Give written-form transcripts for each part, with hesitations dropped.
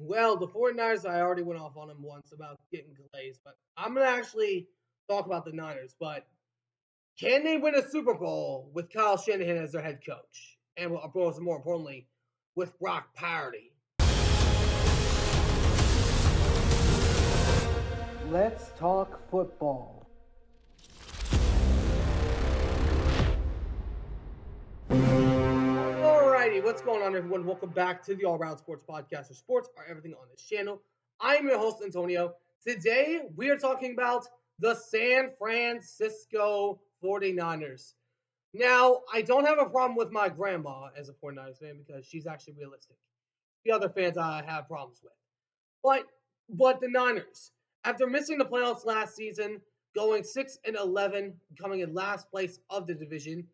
Well, the 49ers, I already went off on them once about getting glazed, but I'm going to actually talk about the Niners. But can they win a Super Bowl with Kyle Shanahan as their head coach? And of course, more importantly, with Brock Purdy? Let's talk football. Alrighty, what's going on, everyone? Welcome back to the All Around Sports Podcast, where sports are everything on this channel. I'm your host, Antonio. Today, we are talking about the San Francisco 49ers. Now, I don't have a problem with my grandma as a 49ers fan because she's actually realistic. The other fans I have problems with. But the Niners, after missing the playoffs last season, going 6-11, coming in last place of the division,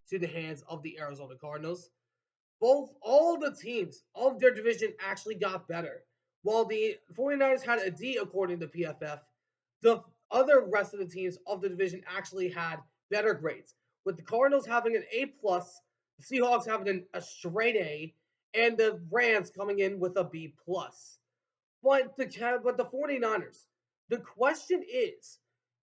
to the hands of the Arizona Cardinals. All the teams of their division actually got better. While the 49ers had a D according to PFF, the other rest of the teams of the division actually had better grades. With the Cardinals having an A plus, the Seahawks having a straight A, and the Rams coming in with a B plus. But the 49ers, the question is,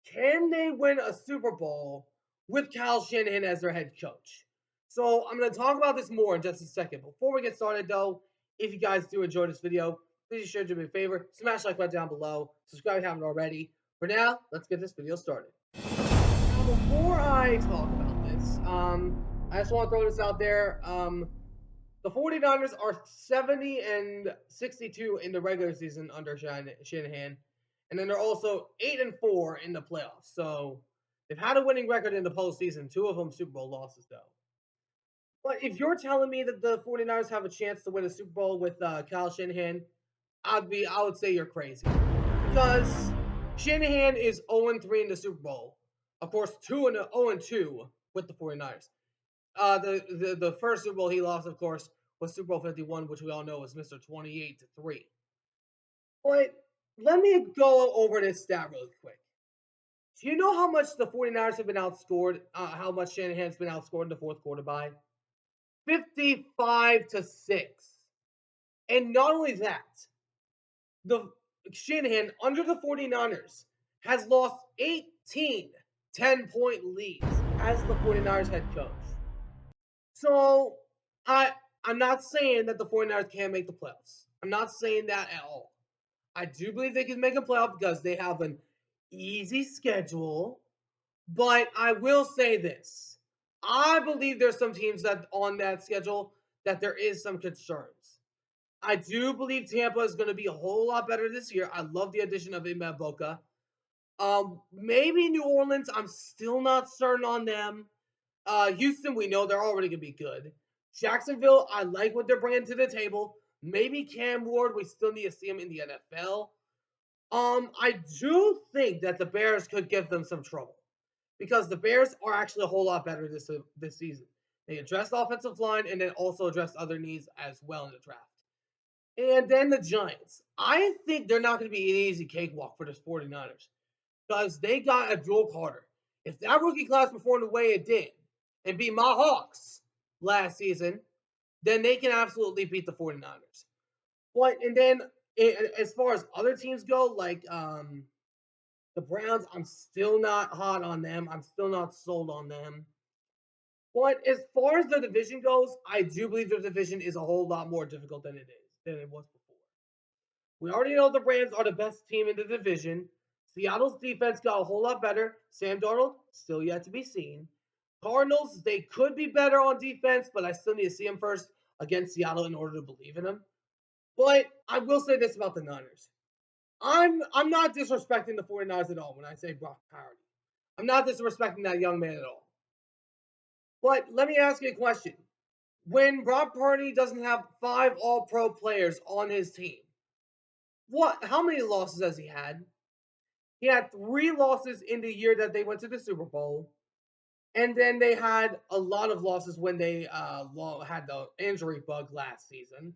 can they win a Super Bowl with Kyle Shanahan as their head coach? So I'm going to talk about this more in just a second. Before we get started, though, if you guys do enjoy this video, please sure to do me a favor, smash like button down below, subscribe if you haven't already. For now, let's get this video started. Now, before I talk about this, I just want to throw this out there. The 49ers are 70-62 in the regular season under Shanahan, and then they're also 8-4 in the playoffs. So they've had a winning record in the postseason, two of them Super Bowl losses, though. But if you're telling me that the 49ers have a chance to win a Super Bowl with Kyle Shanahan, I would say you're crazy. Because Shanahan is 0-3 in the Super Bowl. Of course, 0-2 with the 49ers. The first Super Bowl he lost, of course, was Super Bowl 51, which we all know was Mr. 28-3. But let me go over this stat really quick. Do you know how much the 49ers have been outscored, how much Shanahan's been outscored in the fourth quarter by? 55-6. And not only that, the Shanahan under the 49ers has lost 18 10-point leads as the 49ers head coach. So I'm not saying that the 49ers can't make the playoffs. I'm not saying that at all. I do believe they can make a playoff because they have an easy schedule. But I will say this. I believe there's some teams that on that schedule that there is some concerns. I do believe Tampa is going to be a whole lot better this year. I love the addition of Ime Boca. Maybe New Orleans, I'm still not certain on them. Houston, we know they're already going to be good. Jacksonville, I like what they're bringing to the table. Maybe Cam Ward, we still need to see him in the NFL. I do think that the Bears could give them some trouble because the Bears are actually a whole lot better this season. They addressed the offensive line and then also addressed other needs as well in the draft. And then the Giants. I think they're not going to be an easy cakewalk for the 49ers because they got Abdul Carter. If that rookie class performed the way it did and beat my Hawks last season, then they can absolutely beat the 49ers. And then as far as other teams go, like the Browns, I'm still not hot on them. I'm still not sold on them. But as far as the division goes, I do believe the division is a whole lot more difficult than it was before. We already know the Rams are the best team in the division. Seattle's defense got a whole lot better. Sam Darnold, still yet to be seen. Cardinals, they could be better on defense, but I still need to see them first against Seattle in order to believe in them. But I will say this about the Niners. I'm not disrespecting the 49ers at all when I say Brock Purdy. I'm not disrespecting that young man at all. But let me ask you a question. When Brock Purdy doesn't have 5 all-pro players on his team, how many losses has he had? He had 3 losses in the year that they went to the Super Bowl. And then they had a lot of losses when they had the injury bug last season.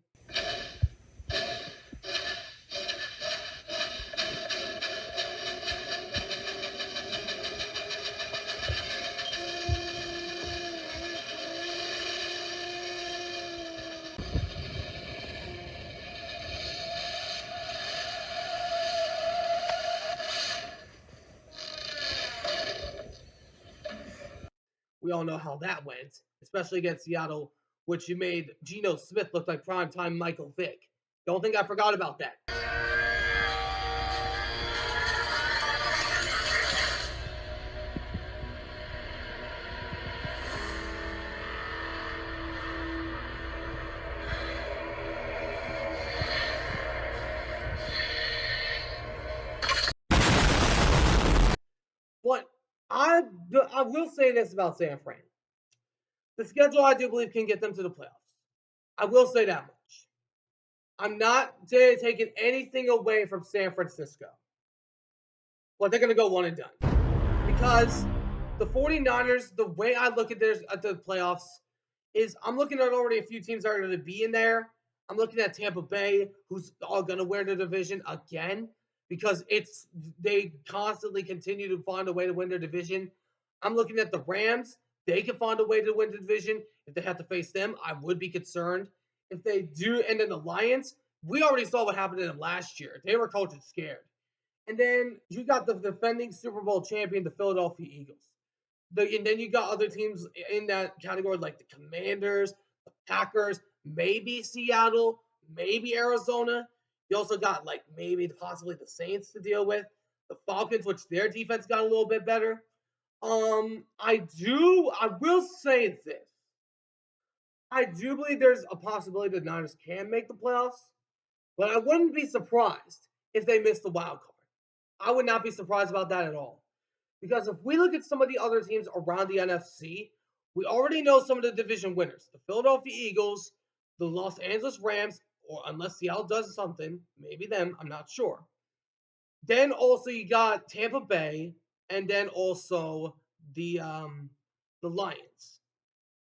We all know how that went, especially against Seattle, which you made Geno Smith look like primetime Michael Vick. Don't think I forgot about that. But I will say this about San Fran. The schedule, I do believe, can get them to the playoffs. I will say that much. I'm not taking anything away from San Francisco, but they're going to go one and done. Because the 49ers, the way I look at the playoffs is I'm looking at already a few teams that are going to be in there. I'm looking at Tampa Bay, who's all going to win the division again because they constantly continue to find a way to win their division. I'm looking at the Rams. They can find a way to win the division. If they have to face them, I would be concerned. If they do, and then the Lions, we already saw what happened to them last year. They were coached scared. And then you got the defending Super Bowl champion, the Philadelphia Eagles. And then you got other teams in that category like the Commanders, the Packers, maybe Seattle, maybe Arizona. You also got like maybe possibly the Saints to deal with, the Falcons, which their defense got a little bit better. I will say this. I do believe there's a possibility the Niners can make the playoffs, but I wouldn't be surprised if they missed the wild card. I would not be surprised about that at all. Because if we look at some of the other teams around the NFC, we already know some of the division winners. The Philadelphia Eagles, the Los Angeles Rams, or unless Seattle does something, maybe them, I'm not sure. Then also you got Tampa Bay, and then also the Lions.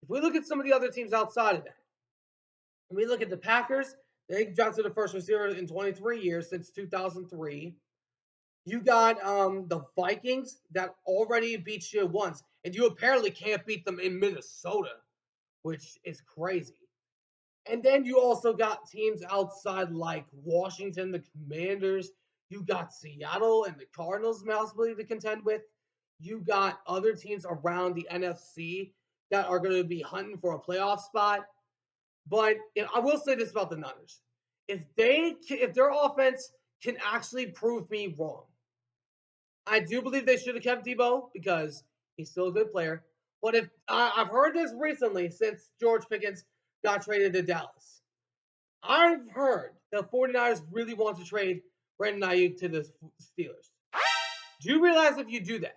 If we look at some of the other teams outside of that, and we look at the Packers, they drafted the first receiver in 23 years since 2003. You got the Vikings that already beat you once, and you apparently can't beat them in Minnesota, which is crazy. And then you also got teams outside like Washington, the Commanders. You got Seattle and the Cardinals possibly to contend with. You got other teams around the NFC that are going to be hunting for a playoff spot. But I will say this about the Niners: if their offense can actually prove me wrong, I do believe they should have kept Debo because he's still a good player. But if I've heard this recently since George Pickens got traded to Dallas, I've heard the 49ers really want to trade Brandon Ayuk to the Steelers. Do you realize if you do that,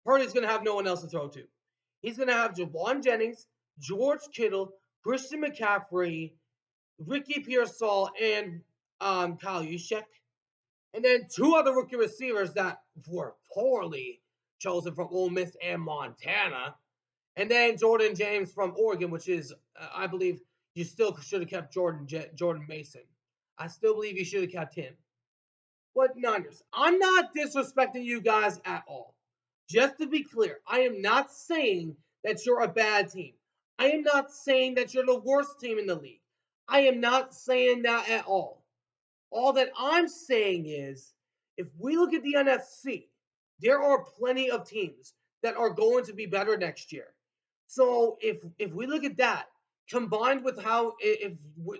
Purdy's going to have no one else to throw to? He's going to have Jawan Jennings, George Kittle, Christian McCaffrey, Ricky Pearsall, and Kyle Juszczyk. And then two other rookie receivers that were poorly chosen from Ole Miss and Montana. And then Jordan James from Oregon, which is, I believe, you still should have kept Jordan Mason. I still believe you should have kept him. But Niners, I'm not disrespecting you guys at all. Just to be clear, I am not saying that you're a bad team. I am not saying that you're the worst team in the league. I am not saying that at all. All that I'm saying is, if we look at the NFC, there are plenty of teams that are going to be better next year. So if we look at that, combined with how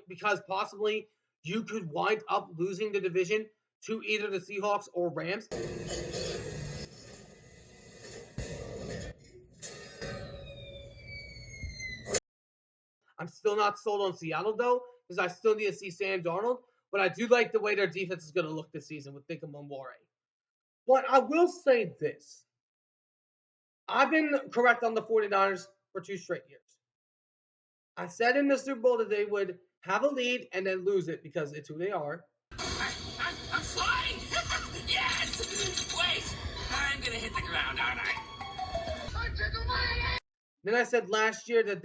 because possibly you could wind up losing the division to either the Seahawks or Rams. I'm still not sold on Seattle though, because I still need to see Sam Darnold. But I do like the way their defense is going to look this season with Thickenham. But I will say this. I've been correct on the 49ers for 2 straight years. I said in the Super Bowl that they would have a lead and then lose it because it's who they are. I'm flying! Yes! Wait! I'm gonna hit the ground, aren't I? Then I said last year that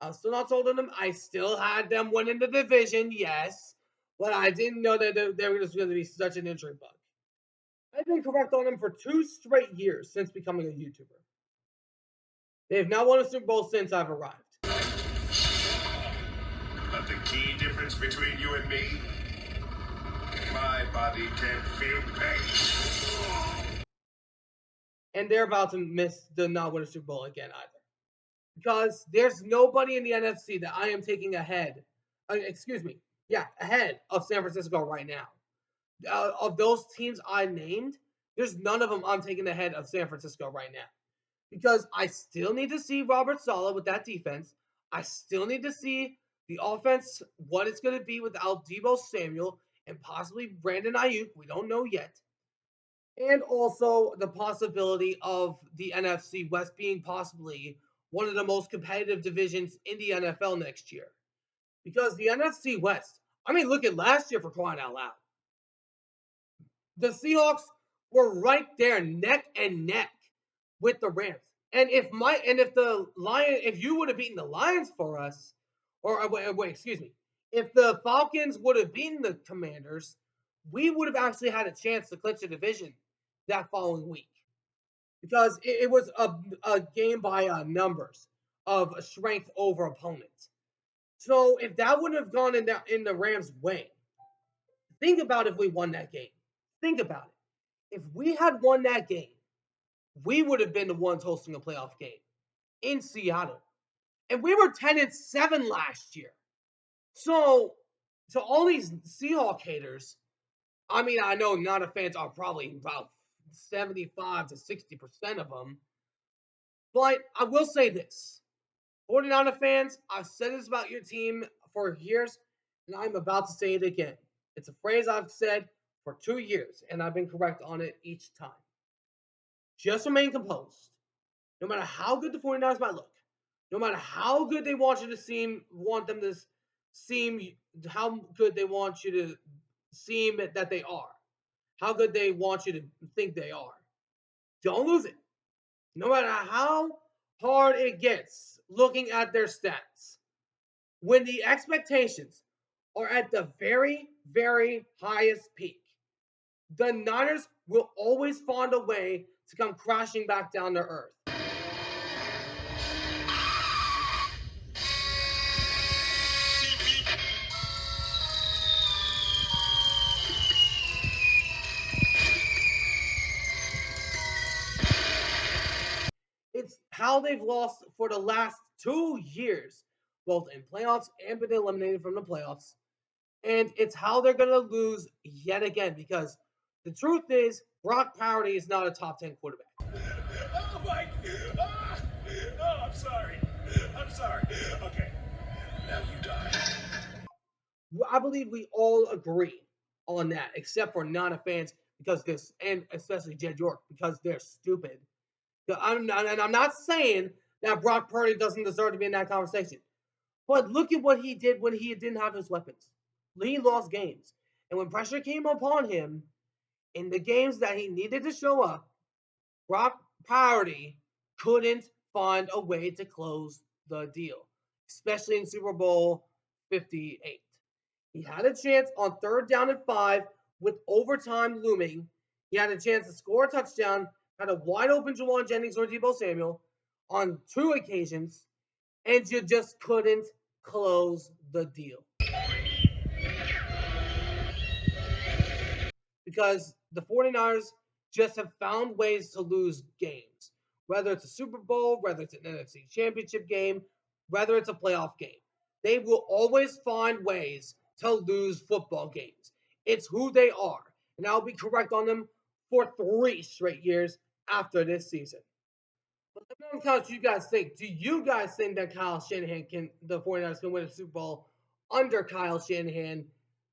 I'm still not sold on them. I still had them winning the division, yes. But I didn't know that they were just going to be such an injury bug. I've been correct on them for 2 straight years since becoming a YouTuber. They have not won a Super Bowl since I've arrived. But the key difference between you and me? My body can't feel pain. And they're about to not win a Super Bowl again either. because there's nobody in the NFC that I am taking ahead. Excuse me, yeah, ahead of San Francisco right now. Of those teams I named, there's none of them I'm taking ahead of San Francisco right now because I still need to see Robert Saleh with that defense. I still need to see the offense, what it's going to be without Debo Samuel and possibly Brandon Ayuk. We don't know yet. And also the possibility of the NFC West being possibly one of the most competitive divisions in the NFL next year. Because the NFC West, I mean, look at last year for crying out loud. The Seahawks were right there, neck and neck with the Rams. If the Lion, if you would have beaten the Lions for us, or wait, excuse me, if the Falcons would have beaten the Commanders, we would have actually had a chance to clinch the division that following week because it was a game by numbers of strength over opponents. So if that wouldn't have gone in the Rams' way, think about if we won that game. Think about it. If we had won that game, we would have been the ones hosting a playoff game in Seattle. And we were 10-7 last year. So to all these Seahawk haters, I mean, I know Nana fans are probably about 75 to 60% of them. But I will say this 49er fans, I've said this about your team for years, and I'm about to say it again. It's a phrase I've said for 2 years, and I've been correct on it each time. Just remain composed. No matter how good the 49ers might look, no matter how good they want you to want them to seem, how good they want you to seem that they are, how good they want you to think they are. Don't lose it. No matter how hard it gets looking at their stats, when the expectations are at the very, very highest peak, the Niners will always find a way to come crashing back down to earth. It's how they've lost for the last 2 years, both in playoffs and been eliminated from the playoffs. And it's how they're going to lose yet again because the truth is, Brock Purdy is not a top 10 quarterback. Oh my! Ah! Oh, I'm sorry. I'm sorry. Okay, now you die. I believe we all agree on that, except for Nana fans because this, and especially Jed York because they're stupid. I'm not saying that Brock Purdy doesn't deserve to be in that conversation, but look at what he did when he didn't have his weapons. He lost games, and when pressure came upon him in the games that he needed to show up, Brock Purdy couldn't find a way to close the deal, especially in Super Bowl 58. He had a chance on 3rd down and 5 with overtime looming. He had a chance to score a touchdown, had a wide open Jawan Jennings or Debo Samuel on 2 occasions, and you just couldn't close the deal. Because the 49ers just have found ways to lose games, whether it's a Super Bowl, whether it's an NFC championship game, whether it's a playoff game. They will always find ways to lose football games. It's who they are. And I'll be correct on them for 3 straight years after this season. But let me know in the comments what you guys think. Do you guys think that the 49ers can win a Super Bowl under Kyle Shanahan?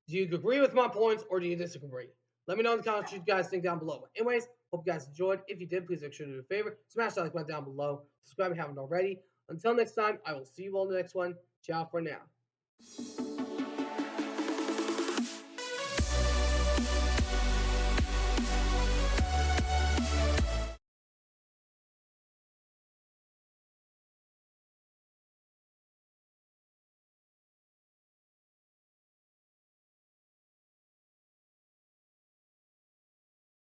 Do you agree with my points or do you disagree? Let me know in the comments what you guys think down below. Anyways, hope you guys enjoyed. If you did, please make sure to do a favor. Smash that like button down below. Subscribe if you haven't already. Until next time, I will see you all in the next one. Ciao for now.